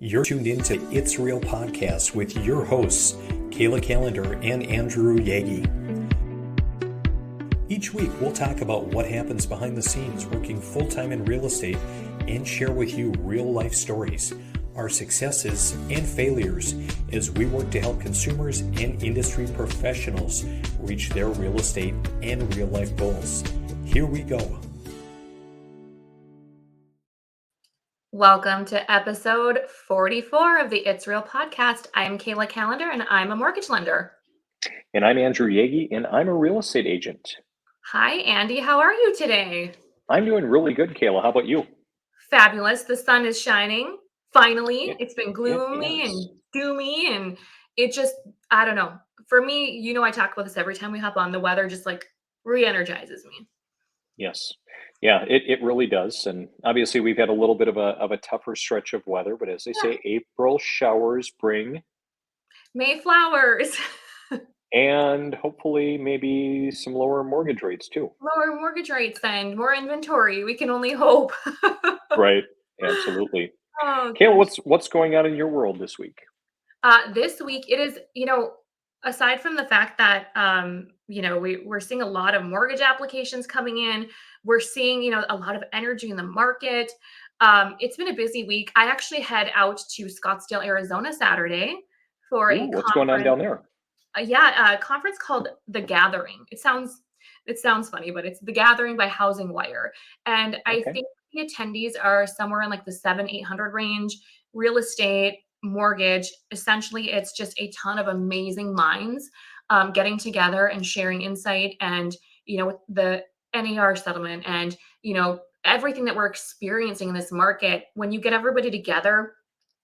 You're tuned into It's Real podcast with your hosts, Kayla Kallander and Andrew Yaggie. Each week, we'll talk about what happens behind the scenes working full-time in real estate and share with you real-life stories, our successes and failures as we work to help consumers and industry professionals reach their real estate and real-life goals. Here we go. Welcome to episode 44 of the It's Real podcast. I'm Kayla Kallander and I'm a mortgage lender. And I'm Andrew Yaggie and I'm a real estate agent. Hi, Andy. How are you today? I'm doing really good, Kayla. How about you? Fabulous. The sun is shining. Finally, it's been gloomy and doomy and it just, I don't know. For me, I talk about this every time we hop on. The weather just like re-energizes me. Yes. Yeah, it really does. And obviously we've had a little bit of a tougher stretch of weather, but as they say, April showers bring Mayflowers. And hopefully maybe some lower mortgage rates too. Lower mortgage rates and more inventory. We can only hope. Right. Absolutely. Oh, Kayla, what's going on in your world this week? This week it is, aside from the fact that, we're seeing a lot of mortgage applications coming in, we're seeing, a lot of energy in the market. It's been a busy week. I actually head out to Scottsdale, Arizona Saturday for a What's going on down there? A conference called The Gathering. It sounds funny, but it's The Gathering by Housing Wire. And I think the attendees are somewhere in like the 700-800 range, real estate, mortgage. Essentially, it's just a ton of amazing minds getting together and sharing insight and, the NAR settlement and, everything that we're experiencing in this market. When you get everybody together,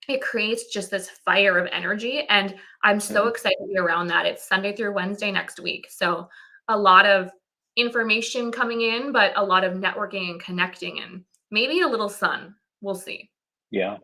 it creates just this fire of energy. And I'm so excited to be around that. It's Sunday through Wednesday next week. So a lot of information coming in, but a lot of networking and connecting and maybe a little sun. We'll see. Yeah.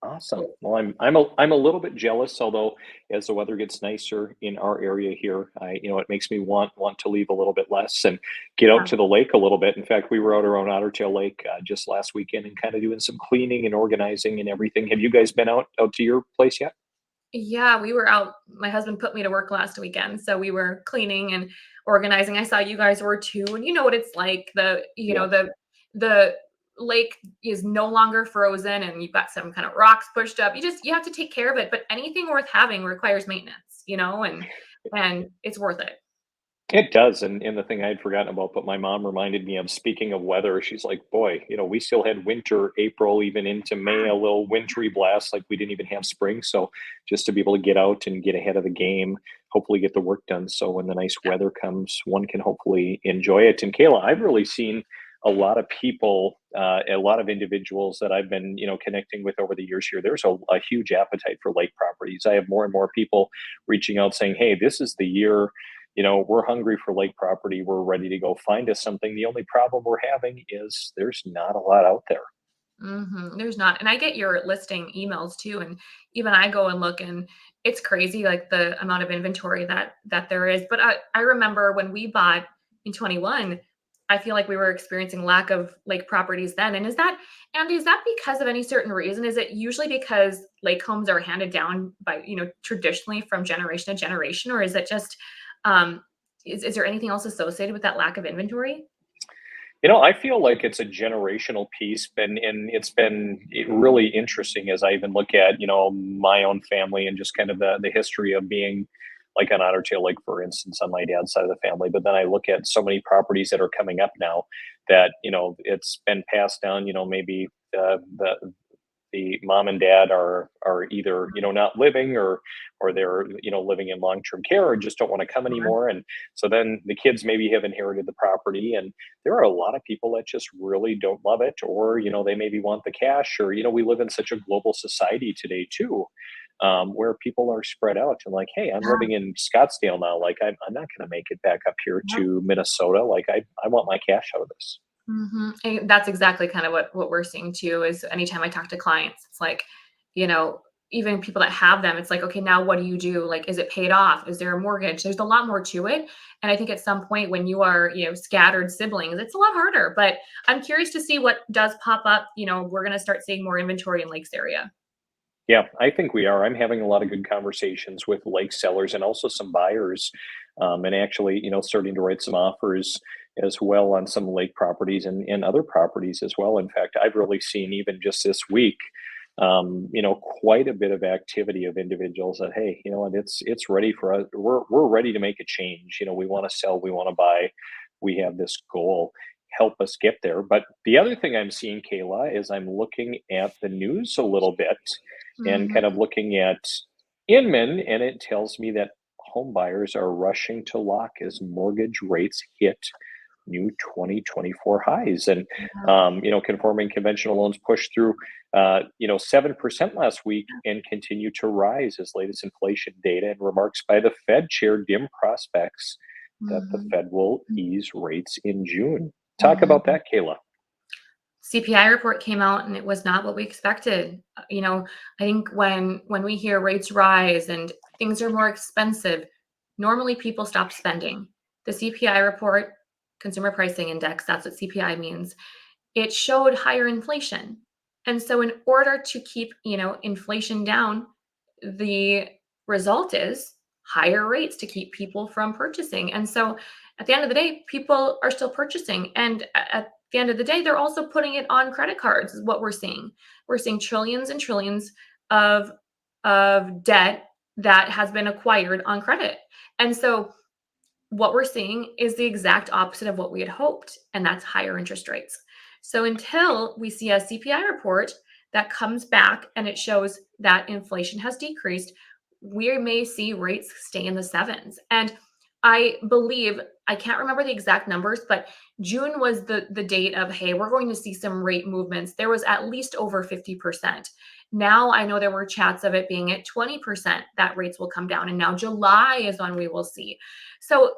Awesome. Well, I'm a little bit jealous, although as the weather gets nicer in our area here, it makes me want to leave a little bit less and get out to the lake a little bit. In fact, we were out around Otter Tail Lake just last weekend and kind of doing some cleaning and organizing and everything. Have you guys been out to your place yet? Yeah, we were out. My husband put me to work last weekend, so we were cleaning and organizing. I saw you guys were too, and you know what it's like. The lake is no longer frozen, and you've got some kind of rocks pushed up. You have to take care of it. But anything worth having requires maintenance, and it's worth it. It does, and the thing I had forgotten about, but my mom reminded me of, speaking of weather, she's like, "Boy, we still had winter, April, even into May, a little wintry blast, like we didn't even have spring." So just to be able to get out and get ahead of the game, hopefully get the work done, so when the nice weather comes, one can hopefully enjoy it. And Kayla, I've really seen a lot of people, a lot of individuals that I've been, connecting with over the years here. There's a huge appetite for lake properties. I have more and more people reaching out saying, "Hey, this is the year. We're hungry for lake property. We're ready to go find us something. The only problem we're having is there's not a lot out there." There's not. And I get your listing emails too. And even I go and look and it's crazy, like the amount of inventory that there is. But I remember when we bought in 21, I feel like we were experiencing lack of lake properties then. And Andy, is that because of any certain reason? Is it usually because lake homes are handed down by, traditionally from generation to generation? Or is it just, is there anything else associated with that lack of inventory? I feel like it's a generational piece, and it's been really interesting as I even look at, my own family and just kind of the history of being like on Otter Tail Lake, for instance, on my dad's side of the family. But then I look at so many properties that are coming up now that, it's been passed down, maybe the mom and dad are either not living or they're living in long-term care or just don't want to come anymore, and so then the kids maybe have inherited the property, and there are a lot of people that just really don't love it, or they maybe want the cash, or we live in such a global society today too, where people are spread out and like, "Hey, I'm living in Scottsdale now, like I'm not going to make it back up here to Minnesota, like I want my cash out of this." And that's exactly kind of what we're seeing too, is anytime I talk to clients, it's like, even people that have them, it's like, okay, now what do you do? Like, is it paid off? Is there a mortgage? There's a lot more to it. And I think at some point when you are, scattered siblings, it's a lot harder, but I'm curious to see what does pop up. We're going to start seeing more inventory in Lakes area. Yeah, I think we are. I'm having a lot of good conversations with lake sellers and also some buyers, and actually, starting to write some offers as well on some lake properties and other properties as well. In fact, I've really seen even just this week, quite a bit of activity of individuals that, hey, you know what, it's ready for us. We're ready to make a change. We want to sell, we want to buy, we have this goal. Help us get there. But the other thing I'm seeing, Kayla, is I'm looking at the news a little bit and kind of Mhm. looking at Inman, and it tells me that home buyers are rushing to lock as mortgage rates hit new 2024 highs. And, Yeah. conforming conventional loans pushed through, 7% last week and continue to rise as latest inflation data and remarks by the Fed chair dim prospects that the Mhm. Fed will ease rates in June. Talk about Mhm. that, Kayla. CPI report came out and it was not what we expected. I think when we hear rates rise and things are more expensive, normally people stop spending. The CPI report, consumer pricing index, that's what CPI means. It showed higher inflation. And so in order to keep, inflation down, the result is higher rates to keep people from purchasing. And so at the end of the day, people are still purchasing. And at the end of the day, they're also putting it on credit cards, is what we're seeing. We're seeing trillions and trillions of debt that has been acquired on credit. And so what we're seeing is the exact opposite of what we had hoped, and that's higher interest rates. So until we see a CPI report that comes back and it shows that inflation has decreased, we may see rates stay in the sevens. And I believe, I can't remember the exact numbers, but June was the date of, hey, we're going to see some rate movements. There was at least over 50%. Now I know there were chats of it being at 20% that rates will come down. And now July is when we will see. So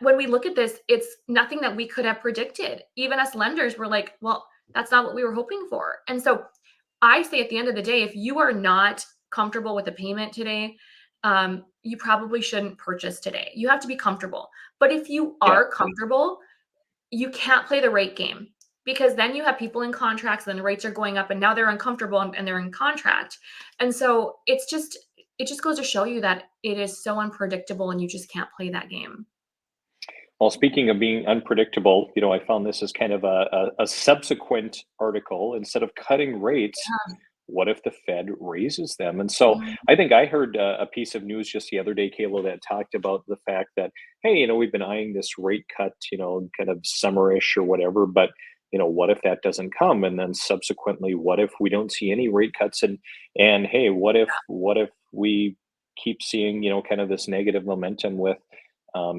when we look at this, it's nothing that we could have predicted. Even us lenders were like, well, that's not what we were hoping for. And so I say at the end of the day, if you are not comfortable with the payment today, you probably shouldn't purchase today. You have to be comfortable. But if you Yeah. are comfortable, you can't play the rate game because then you have people in contracts and the rates are going up and now they're uncomfortable and they're in contract. And so it just goes to show you that it is so unpredictable and you just can't play that game. Well, speaking of being unpredictable, I found this as kind of a subsequent article. Instead of cutting rates, what if the Fed raises them? And so Mhm. I think I heard a piece of news just the other day, Kayla, that talked about the fact that, hey, we've been eyeing this rate cut, kind of summerish or whatever, but what if that doesn't come? And then subsequently, what if we don't see any rate cuts? And hey, what if we keep seeing, kind of this negative momentum with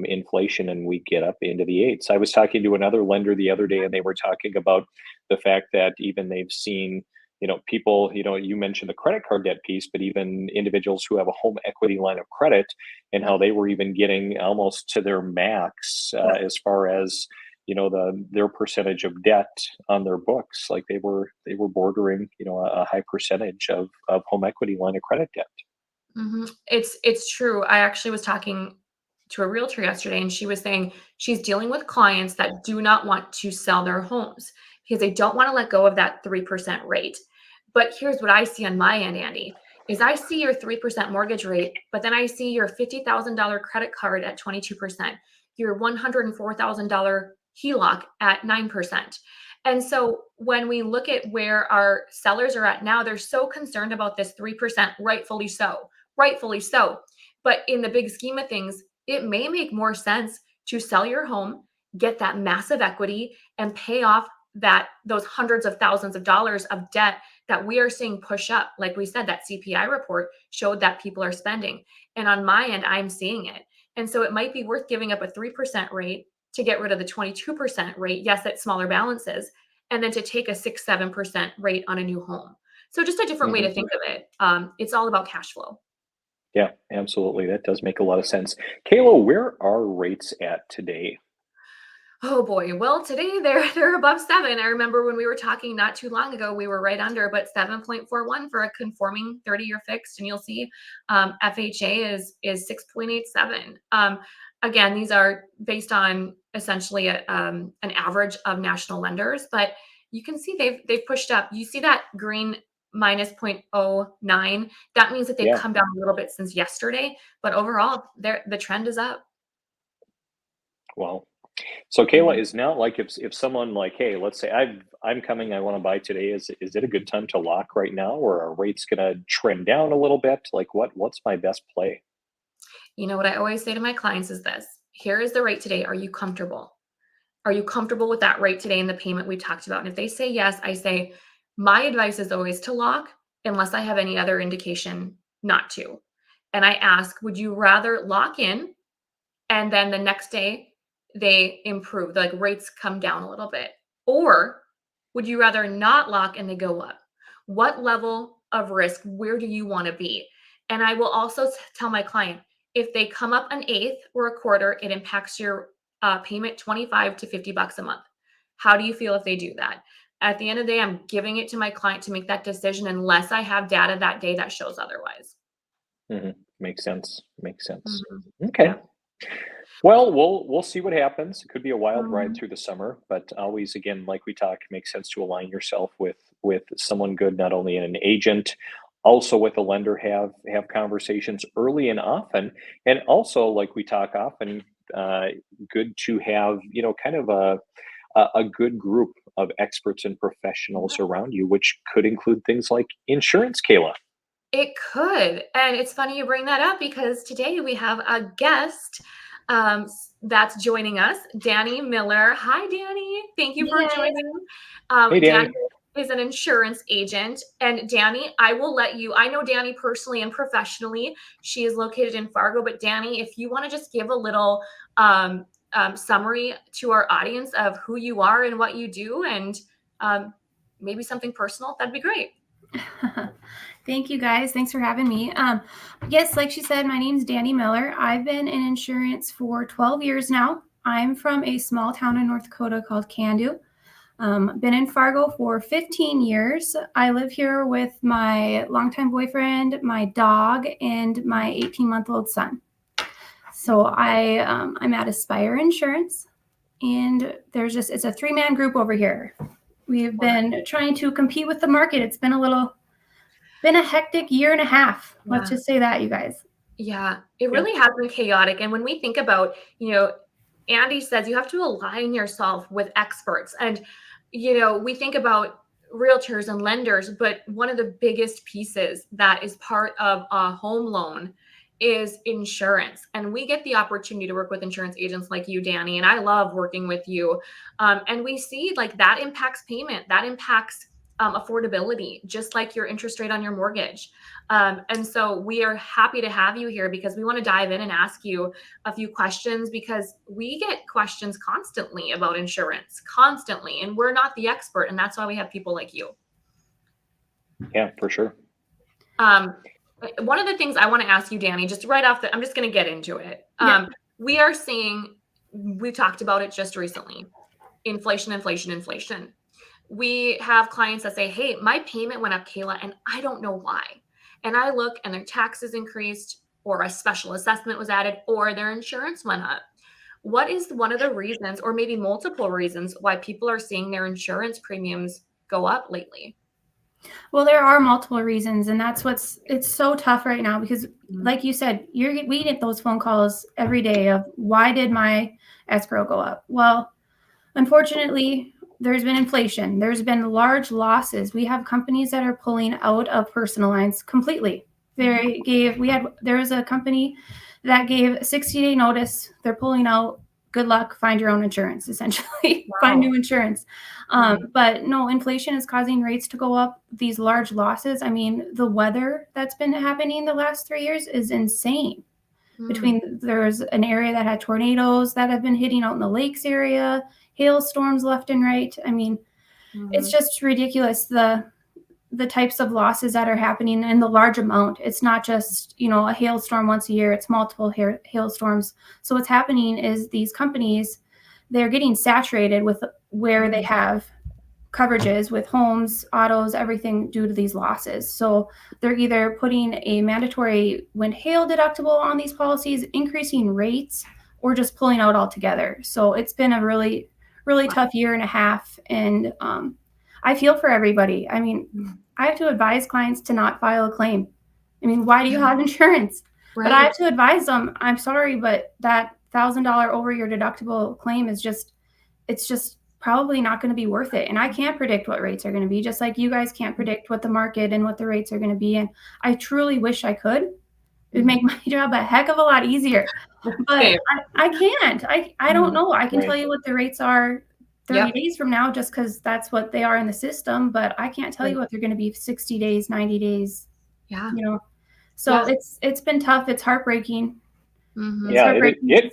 inflation and we get up into the eights. I was talking to another lender the other day and they were talking about the fact that even they've seen, people, you mentioned the credit card debt piece, but even individuals who have a home equity line of credit and how Yep. they were even getting almost to their max Yep. as far as their percentage of debt on their books, like they were bordering a high percentage of home equity line of credit debt. It's true. I actually was talking to a realtor yesterday, and she was saying she's dealing with clients that do not want to sell their homes because they don't want to let go of that 3% rate. But here's what I see on my end, Andy, is I see your 3% mortgage rate, but then I see your $50,000 credit card at 22%, your $104,000 HELOC at 9%. And so when we look at where our sellers are at now, they're so concerned about this 3%, rightfully so, rightfully so. But in the big scheme of things, it may make more sense to sell your home, get that massive equity, and pay off those hundreds of thousands of dollars of debt that we are seeing push up. Like we said, that CPI report showed that people are spending. And on my end, I'm seeing it. And so it might be worth giving up a 3% rate to get rid of the 22% rate. Yes, at smaller balances, and then to take a 6-7% rate on a new home. So just a different way Mhm. to think of it. It's all about cash flow. Yeah, absolutely. That does make a lot of sense. Kayla, where are rates at today? Oh boy. Well, today they're above 7. I remember when we were talking not too long ago, we were right under, but 7.41 for a conforming 30-year fixed. And you'll see FHA is 6.87. Again, these are based on essentially an average of national lenders, but you can see they've pushed up. You see that green minus 0.09, that means that they've Yeah. come down a little bit since yesterday, but overall, the trend is up. Well, so Kayla, Mhm. is now like if someone like, hey, let's say I'm coming, I want to buy today. Is it a good time to lock right now, or are rates gonna trend down a little bit? Like what's my best play? You know what I always say to my clients is this: here is the rate today. Are you comfortable? Are you comfortable with that rate today and the payment we talked about? And if they say yes, I say, my advice is always to lock unless I have any other indication not to. And I ask, would you rather lock in and then the next day they improve, like rates come down a little bit? Or would you rather not lock and they go up? What level of risk, where do you want to be? And I will also tell my client, if they come up an eighth or a quarter, it impacts your payment 25 to $50 a month. How do you feel if they do that? At the end of the day, I'm giving it to my client to make that decision unless I have data that day that shows otherwise. Makes sense. Makes sense. Mhm. Okay. Yeah. Well, we'll see what happens. It could be a wild ride Mhm. through the summer, but always, again, like we talk, makes sense to align yourself with someone good, not only an agent, also with a lender. Have conversations early and often, and also like we talk often. Uh, Good to have kind of a good group of experts and professionals around you, which could include things like insurance, Kayla. It could. And it's funny you bring that up because today we have a guest that's joining us, Dani Miller. Hi, Dani. Thank you Hey for guys. joining. Hey, Dani Danny. is an insurance agent. And Dani, I will let you, I know Dani personally and professionally. She is located in Fargo. But Dani, if you want to just give a little summary to our audience of who you are and what you do, and um, maybe something personal, that'd be great. Thank you guys. Thanks for having me. Yes, like she said, my name's Dani Miller. I've been in insurance for 12 years now. I'm from a small town in North Dakota called Candu. Been in Fargo for 15 years. I live here with my longtime boyfriend, my dog, and my 18-month-old son. So I'm at Aspire Insurance, and it's a 3-man group over here. We've been trying to compete with the market. It's been a hectic year and a half. Let's Yeah. just say that, you guys. Yeah, it Yeah. really has been chaotic. And when we think about, Andy says you have to align yourself with experts. And, we think about realtors and lenders, but one of the biggest pieces that is part of a home loan is insurance. And we get the opportunity to work with insurance agents like you, Dani. And I love working with you. And we see like that impacts payment, that impacts affordability, just like your interest rate on your mortgage. And so we are happy to have you here because we want to dive in and ask you a few questions because we get questions constantly about insurance, constantly, and we're not the expert. And that's why we have people like you. Yeah, for sure. One of the things I want to ask you, Dani, just right off I'm just going to get into it. Yeah. We are seeing, we talked about it just recently, inflation, inflation, inflation. We have clients that say, hey, my payment went up, Kayla, and I don't know why. And I look and their taxes increased, or a special assessment was added, or their insurance went up. What is one of the reasons, or maybe multiple reasons, why people are seeing their insurance premiums go up lately? Well, there are multiple reasons, and it's so tough right now because, Mhm. like you said, we get those phone calls every day of why did my escrow go up? Well, unfortunately, there's been inflation. There's been large losses. We have companies that are pulling out of personal lines completely. There was a company that gave a 60-day notice. They're pulling out. Good luck. Find your own insurance, essentially. Find Wow. new insurance. Right. But no, inflation is causing rates to go up. These large losses. I mean, the weather that's been happening the last 3 years is insane. There's an area that had tornadoes that have been hitting out in the lakes area, hailstorms left and right. I mean, it's Mhm. just ridiculous the types of losses that are happening in the large amount. It's not just, a hailstorm once a year, it's multiple hailstorms. So what's happening is these companies, they're getting saturated with where they have coverages with homes, autos, everything due to these losses. So they're either putting a mandatory wind hail deductible on these policies, increasing rates, or just pulling out altogether. So it's been a really, really tough year and a half. And I feel for everybody. I mean, I have to advise clients to not file a claim. I mean, why do you have insurance? Right. But I have to advise them, I'm sorry, but that $1,000 over your deductible claim is it's just probably not going to be worth it. And I can't predict what rates are going to be, just like you guys can't predict what the market and what the rates are going to be. And I truly wish I could. It would make my job a heck of a lot easier. But I can't. I don't know. I can tell you what the rates are 30 days from now, just because that's what they are in the system. But I can't tell you what they're going to be 60 days, 90 days. Yeah. You know, so it's been tough. It's heartbreaking. Mm-hmm. It's heartbreaking.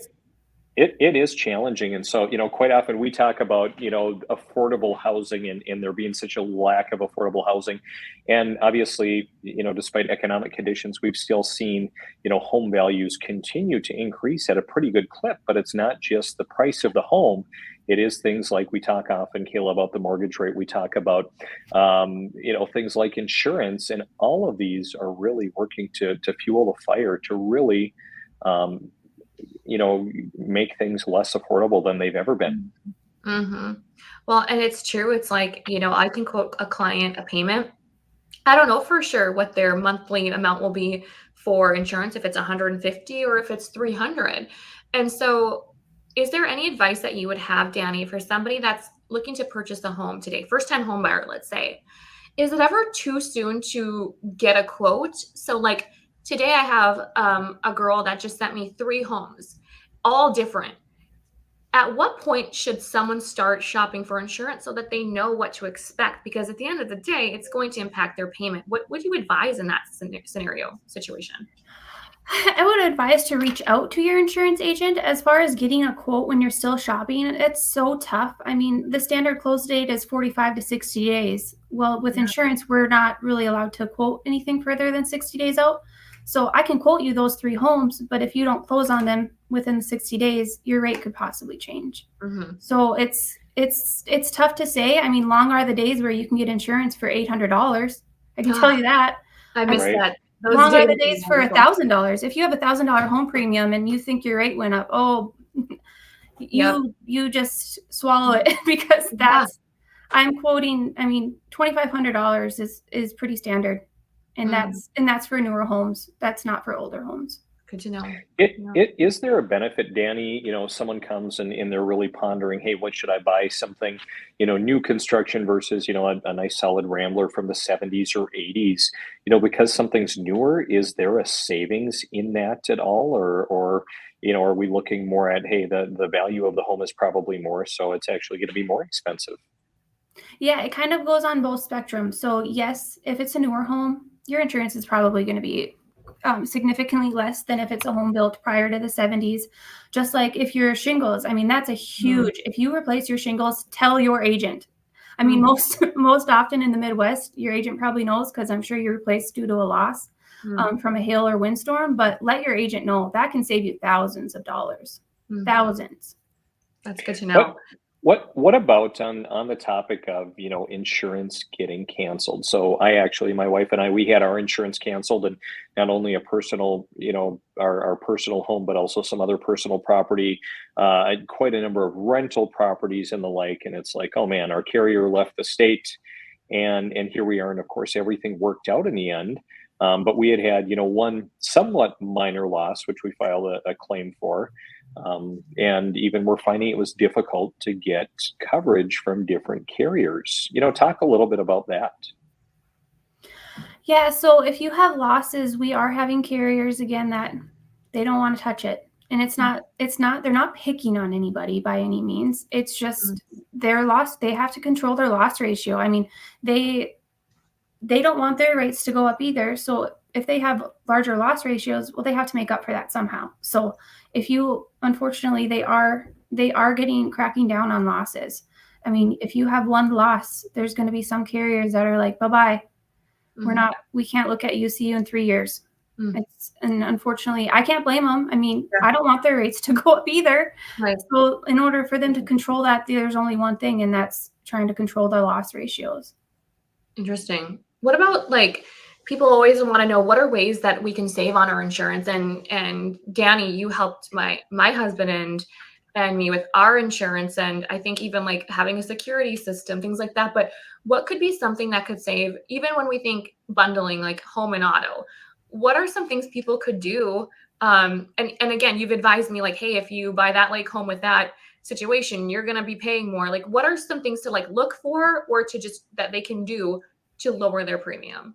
It is challenging. And so, quite often we talk about, affordable housing and there being such a lack of affordable housing. And obviously, despite economic conditions, we've still seen, home values continue to increase at a pretty good clip. But it's not just the price of the home. It is things like we talk often, Kayla, about the mortgage rate. We talk about, things like insurance. And all of these are really working to fuel the fire to really, make things less affordable than they've ever been. Mm-hmm. Well, and it's true. It's like, I can quote a client a payment. I don't know for sure what their monthly amount will be for insurance, if it's 150 or if it's 300. And so is there any advice that you would have, Dani, for somebody that's looking to purchase a home today, first-time home buyer, let's say? Is it ever too soon to get a quote? So like today I have a girl that just sent me 3 homes, all different. At what point should someone start shopping for insurance so that they know what to expect? Because at the end of the day, it's going to impact their payment. What would you advise in that situation? I would advise to reach out to your insurance agent. As far as getting a quote when you're still shopping, it's so tough. I mean, the standard close date is 45 to 60 days. Well, with insurance, we're not really allowed to quote anything further than 60 days out. So I can quote you those 3 homes, but if you don't close on them within the 60 days, your rate could possibly change. Mm-hmm. So it's tough to say. I mean, long are the days where you can get insurance for $800. I can tell you that. I missed that. Those long are the days for $1,000. If you have $1,000 home premium and you think your rate went up, you just swallow it because I'm quoting. I mean, $2,500 is pretty standard, and that's for newer homes. That's not for older homes. Good to know. Is there a benefit, Dani? Someone comes and they're really pondering, hey, what should I buy? Something, new construction versus, a nice solid Rambler from the 70s or 80s, because something's newer. Is there a savings in that at all? Or are we looking more at, hey, the value of the home is probably more, so it's actually going to be more expensive? Yeah, it kind of goes on both spectrums. So yes, if it's a newer home, your insurance is probably going to be significantly less than if it's a home built prior to the 70s. Just like if your shingles, I mean, that's a huge, if you replace your shingles, tell your agent. I mean, most often in the Midwest, your agent probably knows because I'm sure you replaced due to a loss from a hail or windstorm, but let your agent know. That can save you thousands of dollars. Thousands. That's good to know. What about on the topic of, insurance getting canceled? So my wife and I, we had our insurance canceled, and not only a personal, our personal home, but also some other personal property, quite a number of rental properties and the like. And it's like, oh man, our carrier left the state and here we are. And of course, everything worked out in the end. But we had, one somewhat minor loss, which we filed a claim for. And even we're finding it was difficult to get coverage from different carriers. Talk a little bit about that. Yeah, so if you have losses, we are having carriers again that they don't want to touch it. And they're not picking on anybody by any means. It's just their loss. They have to control their loss ratio. I mean, they don't want their rates to go up either. So if they have larger loss ratios, well, they have to make up for that somehow. So unfortunately, they are cracking down on losses. I mean, if you have one loss, there's going to be some carriers that are like, bye-bye. We can't look at you, see you in 3 years. And unfortunately, I can't blame them. I mean, I don't want their rates to go up either. Right. So in order for them to control that, there's only one thing, and that's trying to control their loss ratios. Interesting. What about people always want to know what are ways that we can save on our insurance? And Dani, you helped my husband and me with our insurance. And I think even having a security system, things like that. But what could be something that could save, even when we think bundling like home and auto, what are some things people could do? And again, you've advised me like, hey, if you buy that lake home with that situation, you're going to be paying more. Like, what are some things to like look for or to just that they can do to lower their premium?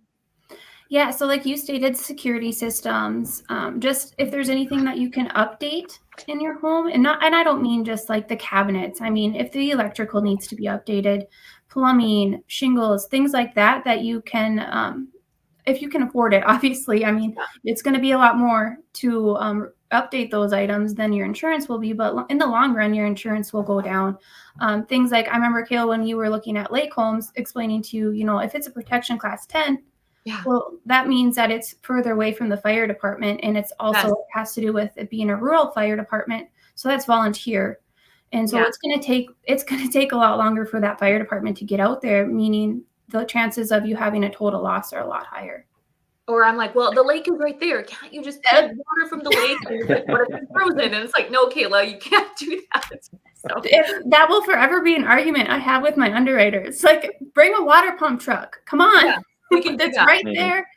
Yeah, so like you stated, security systems, just if there's anything that you can update in your home, and I don't mean just like the cabinets. I mean, if the electrical needs to be updated, plumbing, shingles, things like that, that you can, if you can afford it, obviously. I mean, it's going to be a lot more to update those items than your insurance will be, but in the long run, your insurance will go down. Things like, I remember, Kayla, when you were looking at lake homes, explaining to you, if it's a protection class 10, Yeah. well, that means that it's further away from the fire department, and it's also has to do with it being a rural fire department. So that's volunteer. And so it's going to take a lot longer for that fire department to get out there, meaning the chances of you having a total loss are a lot higher. Or I'm like, well, the lake is right there. Can't you just pull water from the lake? And it's like, what if it's frozen? And it's like, no, Kayla, you can't do that. So that will forever be an argument I have with my underwriters. Like, bring a water pump truck. Come on. Yeah, we can do That's that. right there.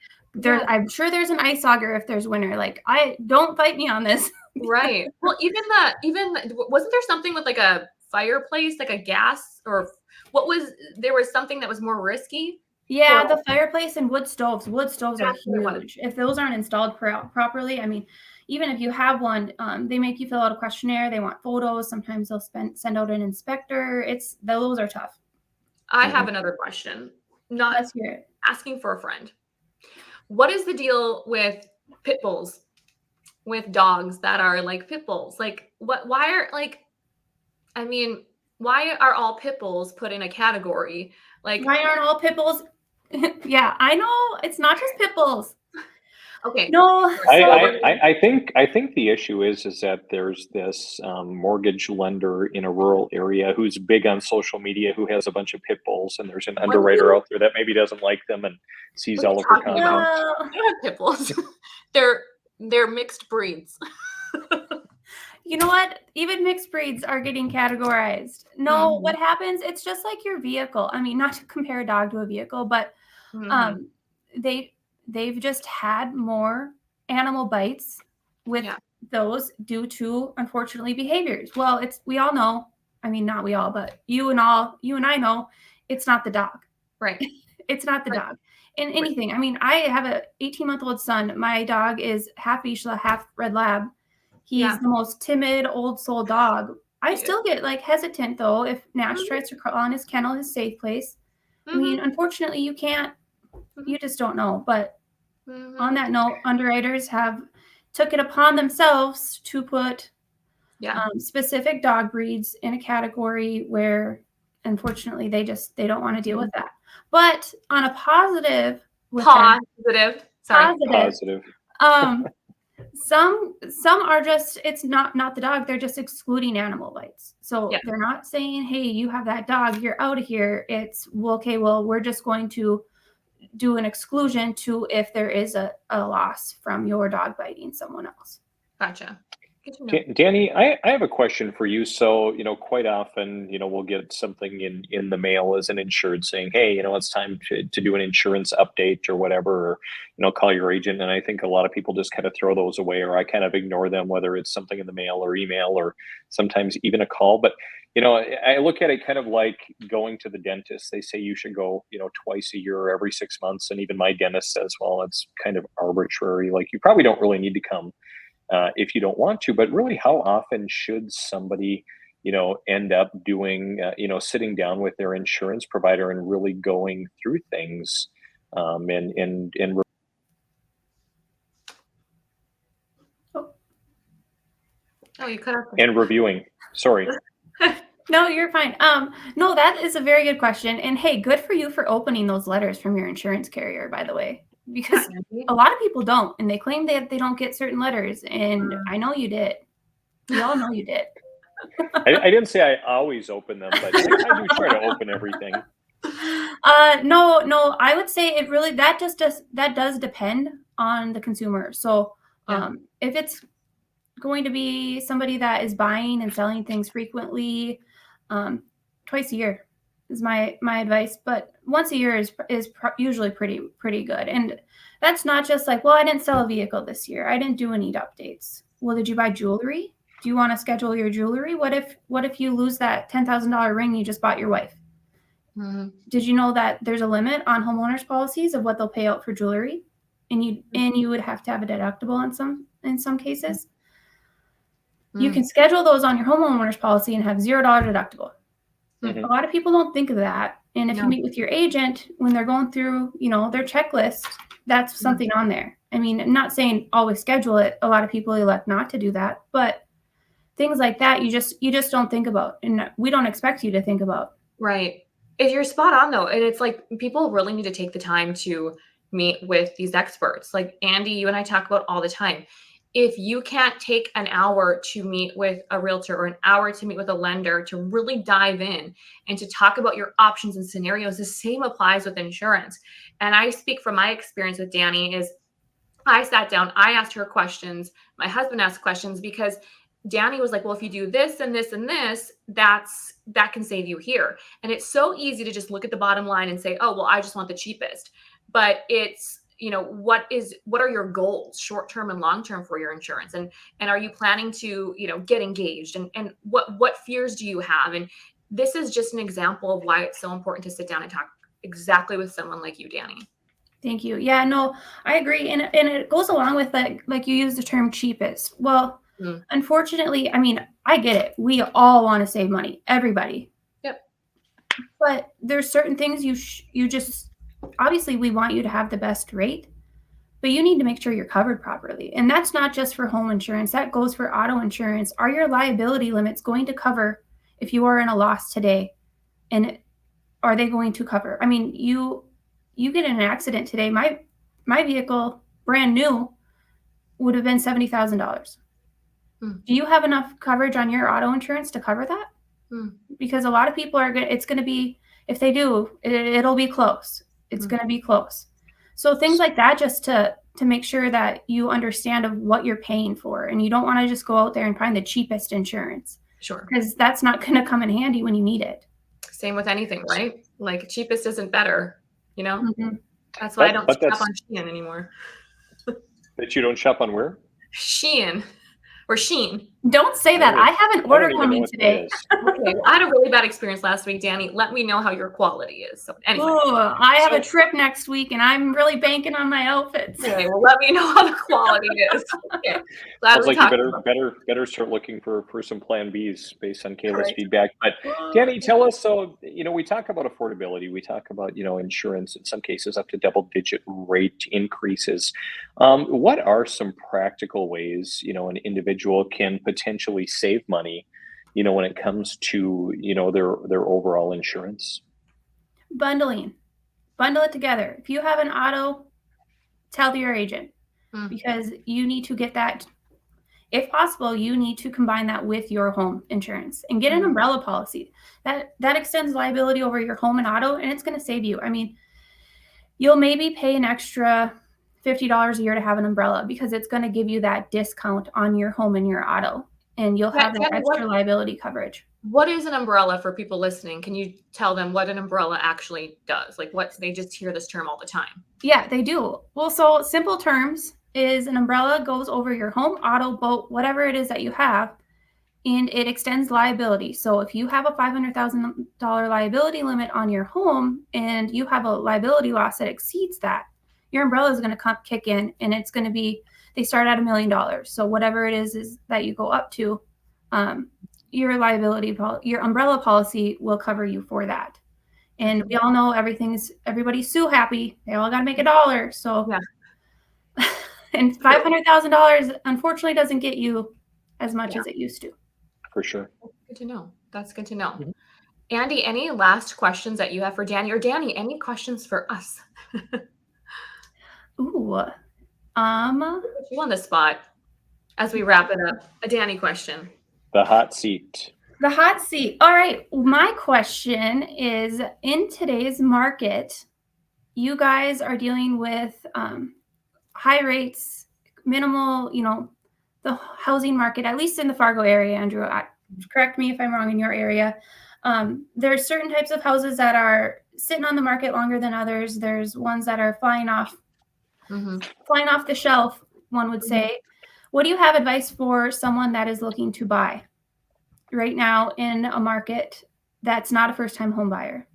I'm sure there's an ice auger if there's winter. Like, don't fight me on this. Right. Well, even wasn't there something with like a fireplace, like a gas, or there was something that was more risky? Yeah, the fireplace and wood stoves. Wood stoves are That's what I huge. If those aren't installed properly, I mean, even if you have one, they make you fill out a questionnaire. They want photos. Sometimes they'll send out an inspector. Those are tough. I have another question. Let's hear it. Asking for a friend. What is the deal with pit bulls? With dogs that are like pit bulls? Like, why are all pit bulls put in a category? Like, why aren't all pit bulls? Yeah, I know it's not just pit bulls. Okay. No, I think the issue is that there's this mortgage lender in a rural area who's big on social media, who has a bunch of pit bulls, and there's an underwriter out there that maybe doesn't like them and sees all of her content. They don't have pit bulls. They're mixed breeds. You know what? Even mixed breeds are getting categorized. No, what happens? It's just like your vehicle. I mean, not to compare a dog to a vehicle, but they've just had more animal bites with those due to, unfortunately, behaviors. Well, we all know. I mean, not we all, but you and I know it's not the dog. Right. It's not the dog. In anything. I mean, I have a 18-month-old son. My dog is half Vizsla, half Red Lab. He's the most timid old soul dog. I still get like hesitant though if Nash tries to crawl on his kennel, his safe place. I mean, unfortunately, you can't. You just don't know. But on that note, underwriters have took it upon themselves to put specific dog breeds in a category where, unfortunately, they don't want to deal with that. But on a positive. Some are just, it's not the dog. They're just excluding animal bites. So they're not saying, hey, you have that dog, you're out of here. It's, well, we're just going to do an exclusion to if there is a loss from your dog biting someone else. Gotcha. Dani, I have a question for you. So, quite often, we'll get something in the mail as an insured saying, hey, it's time to do an insurance update or whatever, or, call your agent. And I think a lot of people just kind of throw those away, or I kind of ignore them, whether it's something in the mail or email or sometimes even a call. But, I look at it kind of like going to the dentist. They say you should go, twice a year or every 6 months. And even my dentist says, well, it's kind of arbitrary. Like, you probably don't really need to come if you don't want to, but really, how often should somebody, end up doing, sitting down with their insurance provider and really going through things, and you cut off. And reviewing. Sorry. No, you're fine. No, that is a very good question. And hey, good for you for opening those letters from your insurance carrier, by the way. Because a lot of people don't, and they claim that they don't get certain letters, and I know you did. We all know you did. I didn't say I always open them, but I do try to open everything. No, I would say it really that does depend on the consumer. So if it's going to be somebody that is buying and selling things frequently, twice a year. is my advice. But once a year is usually pretty good. And that's not just like, well, I didn't sell a vehicle this year, I didn't do any updates. Well, did you buy jewelry? Do you want to schedule your jewelry? What if you lose that $10,000 ring you just bought your wife? Mm-hmm. Did you know that there's a limit on homeowners policies of what they'll pay out for jewelry? And you would have to have a deductible in some cases. You can schedule those on your homeowners policy and have $0 deductible. Mm-hmm. A lot of people don't think of that. And if you meet with your agent when they're going through, their checklist, that's something on there. I mean, I'm not saying always schedule it. A lot of people elect not to do that, but things like that, you just don't think about, and we don't expect you to think about. Right. If you're spot on though, and it's like people really need to take the time to meet with these experts. Like Andy, you and I talk about all the time. If you can't take an hour to meet with a realtor or an hour to meet with a lender to really dive in and to talk about your options and scenarios, the same applies with insurance. And I speak from my experience with Dani is I sat down, I asked her questions, my husband asked questions, because Dani was like, well, if you do this and this and this, that can save you here. And it's so easy to just look at the bottom line and say, oh, well, I just want the cheapest. But it's, what are your goals, short-term and long-term, for your insurance? And are you planning to, get engaged? And what fears do you have? And this is just an example of why it's so important to sit down and talk exactly with someone like you, Dani. Thank you. Yeah, no, I agree. And it goes along with like you use the term cheapest. Well, unfortunately, I mean, I get it. We all want to save money, everybody. Yep. But there's certain things you just, obviously we want you to have the best rate, but you need to make sure you're covered properly. And that's not just for home insurance. That goes for auto insurance. Are your liability limits going to cover if you are in a loss today? And are they going to cover? I mean, you get in an accident today. My vehicle, brand new, would have been $70,000. Do you have enough coverage on your auto insurance to cover that? Because a lot of people it's going to be, if they do, it'll be close. It's going to be close. So things like that, just to make sure that you understand of what you're paying for, and you don't want to just go out there and find the cheapest insurance. Sure. Because that's not going to come in handy when you need it. Same with anything, right? Like cheapest isn't better, That's why I don't shop on Shein anymore. That you don't shop on where? Shein. Or Shein. Don't say that. I have an order coming today. Okay, well, I had a really bad experience last week, Dani. Let me know how your quality is. So anyway. Ooh, I have a trip next week, and I'm really banking on my outfits. Okay, well, let me know how the quality is. Okay. Sounds like you better start looking for some plan Bs based on Kayla's feedback. But Dani, tell us, so we talk about affordability, we talk about insurance, in some cases up to double-digit rate increases. What are some practical ways an individual can potentially save money when it comes to their overall insurance? Bundle it together. If you have an auto, tell your agent, because you need to get that. If possible, you need to combine that with your home insurance and get an umbrella policy that extends liability over your home and auto, and it's going to save you. I mean, you'll maybe pay an extra $50 a year to have an umbrella, because it's going to give you that discount on your home and your auto, and you'll have that extra liability coverage. What is an umbrella for people listening? Can you tell them what an umbrella actually does? Like, they just hear this term all the time. Yeah, they do. Well, so simple terms is an umbrella goes over your home, auto, boat, whatever it is that you have, and it extends liability. So if you have a $500,000 liability limit on your home and you have a liability loss that exceeds that, your umbrella is going to kick in, and it's going to be, they start at $1 million. So whatever it is that you go up to, your umbrella policy will cover you for that. And we all know everybody's so happy. They all got to make $1. So, yeah. And $500,000 unfortunately doesn't get you as much as it used to. For sure. Good to know. That's good to know. Andy, any last questions that you have for Dani, or Dani, any questions for us? Ooh, put you on the spot as we wrap it up. A Dani question. The hot seat. The hot seat. All right. My question is, in today's market, you guys are dealing with high rates, minimal, the housing market, at least in the Fargo area, Andrew. Correct me if I'm wrong in your area. There's certain types of houses that are sitting on the market longer than others. There's ones that are flying off the shelf, one would say. What do you have advice for someone that is looking to buy right now in a market that's not a first-time home buyer?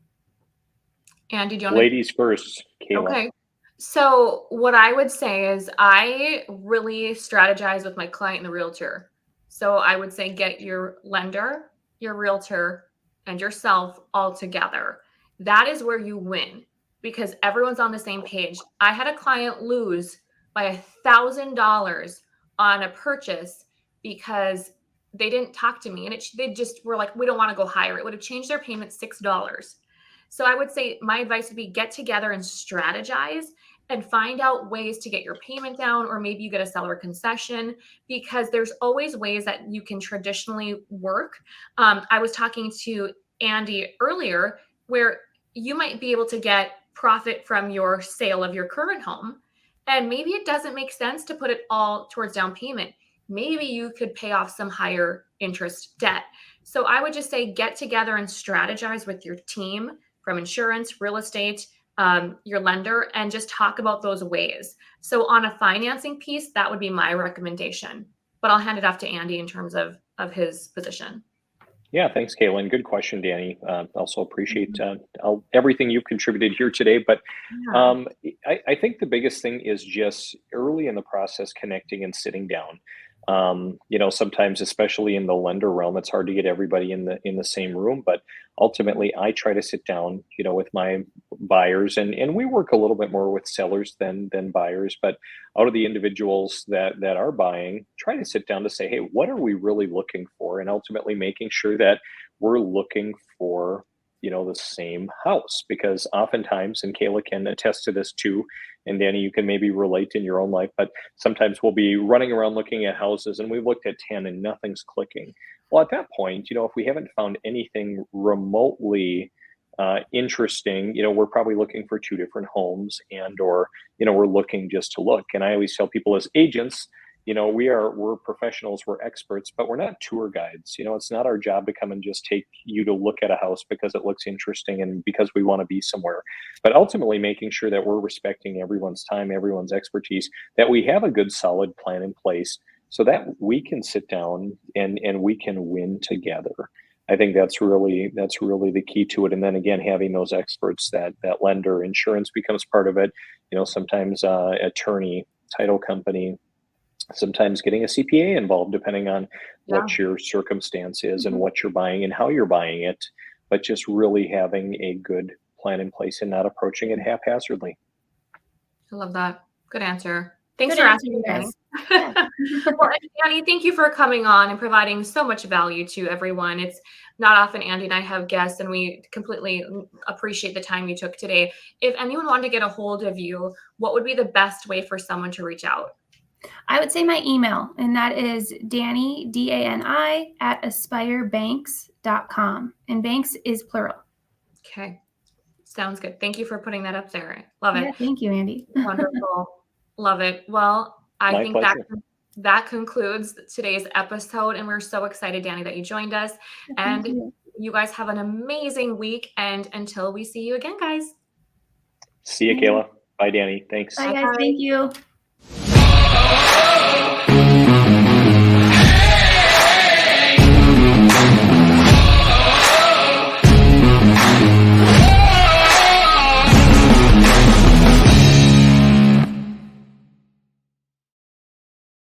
Andy, do you want Ladies first, Kayla. Okay. So what I would say is I really strategize with my client and the realtor. So I would say get your lender, your realtor, and yourself all together. That is where you win because everyone's on the same page. I had a client lose by $1,000 on a purchase because they didn't talk to me, and they just were like, we don't want to go higher. It would have changed their payment $6. So I would say my advice would be get together and strategize and find out ways to get your payment down, or maybe you get a seller concession, because there's always ways that you can traditionally work. I was talking to Andy earlier where you might be able to get profit from your sale of your current home. And maybe it doesn't make sense to put it all towards down payment. Maybe you could pay off some higher interest debt. So I would just say get together and strategize with your team from insurance, real estate, your lender, and just talk about those ways. So on a financing piece, that would be my recommendation. But I'll hand it off to Andy in terms of his position. Yeah, thanks, Kayla. Good question, Dani. Also appreciate everything you've contributed here today. But I think the biggest thing is just early in the process, connecting and sitting down. Sometimes, especially in the lender realm, it's hard to get everybody in the same room. But ultimately, I try to sit down, with my buyers, and we work a little bit more with sellers than buyers. But out of the individuals that are buying, try to sit down to say, hey, what are we really looking for? And ultimately making sure that we're looking for the same house, because oftentimes, and Kayla can attest to this too, and Dani, you can maybe relate in your own life, but sometimes we'll be running around looking at houses and we've looked at 10 and nothing's clicking. Well, at that point, if we haven't found anything remotely interesting, we're probably looking for 2 different homes, or we're looking just to look. And I always tell people as agents, we're professionals, we're experts, but we're not tour guides. It's not our job to come and just take you to look at a house because it looks interesting and because we want to be somewhere. But ultimately making sure that we're respecting everyone's time, everyone's expertise, that we have a good solid plan in place so that we can sit down and we can win together. I think that's really the key to it. And then again, having those experts, that lender, insurance becomes part of it. Sometimes attorney, title company, sometimes getting a CPA involved, depending on what your circumstance is and what you're buying and how you're buying it, but just really having a good plan in place and not approaching it haphazardly. I love that. Good answer. Thanks Good for answer, asking, guys. Well, Dani, thank you for coming on and providing so much value to everyone. It's not often Andy and I have guests, and we completely appreciate the time you took today. If anyone wanted to get a hold of you, what would be the best way for someone to reach out? I would say my email, and that is Dani, DANI, @aspirebanks.com. And banks is plural. Okay. Sounds good. Thank you for putting that up there. Love it. Yeah, thank you, Andy. Wonderful. Love it. Well, I think that concludes today's episode, and we're so excited, Dani, that you joined us. And you guys have an amazing week. And until we see you again, guys. See you, Kayla. Bye, Dani. Thanks. Bye, guys. Bye. Thank you.